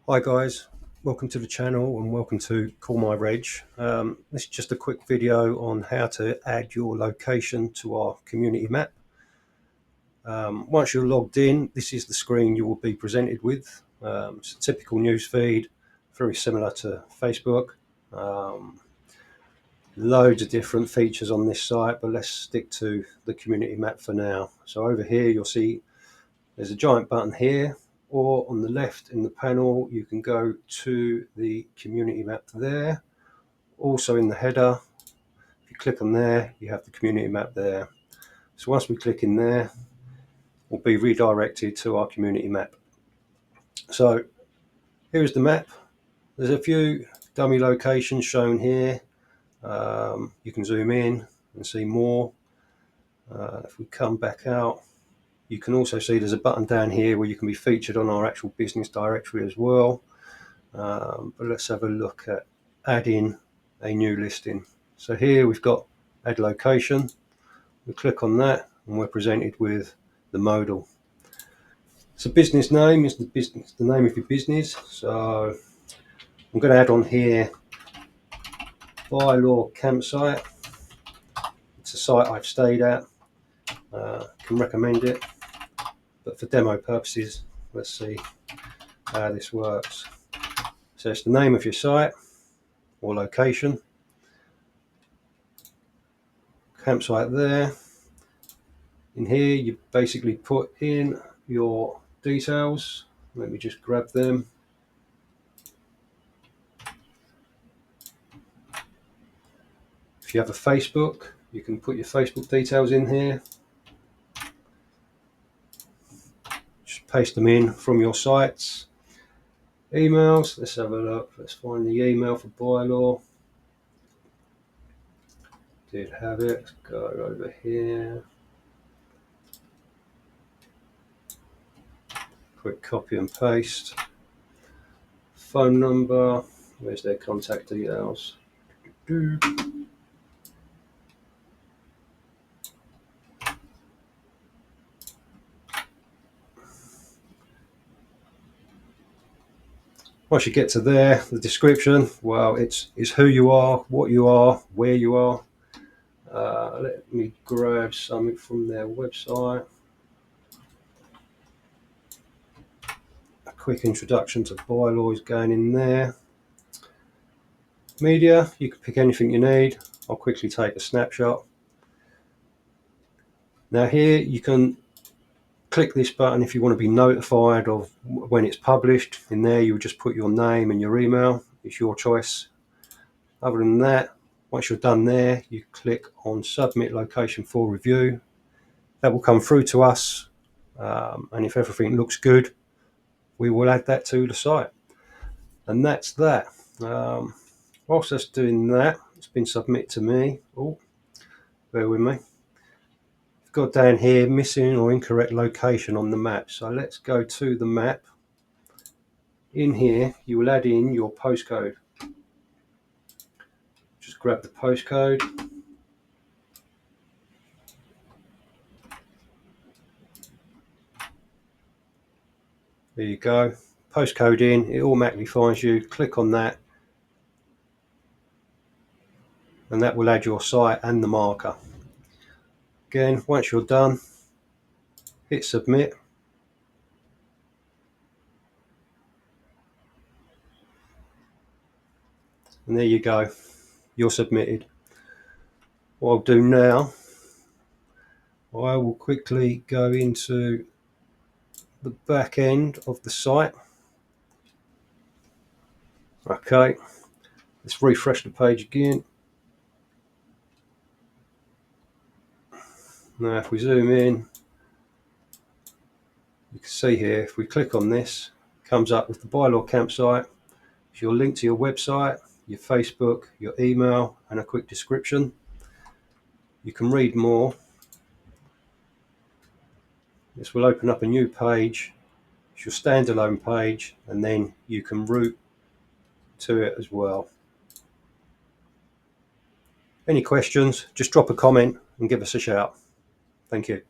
Hi guys, welcome to the channel and welcome to Call My Reg. This is just a quick video on how to add your location to our community map. Once you're logged in, this is the screen you will be presented with. It's a typical news feed, very similar to Facebook. Loads of different features on this site, but let's stick to the community map for now. So over here you'll see there's a giant button here, or on the left in the panel you can go to the community map there. Also in the header, if you click on there, you have the community map there. So once we click in there, we'll be redirected to our community map. So here's the map. There's a few dummy locations shown here. You can zoom in and see more. If we come back out, you can also see there's a button down here where you can be featured on our actual business directory as well. But let's have a look at adding a new listing. So here we've got add location. We click on that and we're presented with the modal. So business name is the name of your business. So I'm going to add on here Bylaw Campsite. It's a site I've stayed at. Can recommend it, but for demo purposes, let's see how this works. So it's the name of your site or location, campsite there. In here you basically put in your details. Let me just grab them. If you have a Facebook, you can put your Facebook details in here. Just paste them in from your sites. Emails, let's have a look. Let's find the email for Bylaw. Did have it. Let's go over here. Quick copy and paste. Phone number. Where's their contact details? Once you get to there, the description, well, it's who you are, what you are, where you are. Let me grab something from their website. A quick introduction to Bylaw is going in there. Media, you can pick anything you need. I'll quickly take a snapshot. Now here you can click this button if you want to be notified of when it's published. In there you'll just put your name and your email. It's your choice. Other than that, once you're done there, you click on submit location for review. That will come through to us, and if everything looks good, we will add that to the site. And that's that. Whilst that's doing that, it's been submitted to me. Oh, bear with me. I've got down here missing or incorrect location on the map. So let's go to the map. In here, you will add in your postcode. Just grab the postcode. There you go. Postcode in, it automatically finds you. Click on that, and that will add your site and the marker. Again, once you're done, hit submit. And there you go, you're submitted. What I'll do now, I will quickly go into the back end of the site. Okay, let's refresh the page again. Now if we zoom in, you can see here, if we click on this, it comes up with the Bylaw Campsite. It's your link to your website, your Facebook, your email, and a quick description. You can read more. This will open up a new page. It's your standalone page, and then you can route to it as well. Any questions, just drop a comment and give us a shout. Thank you.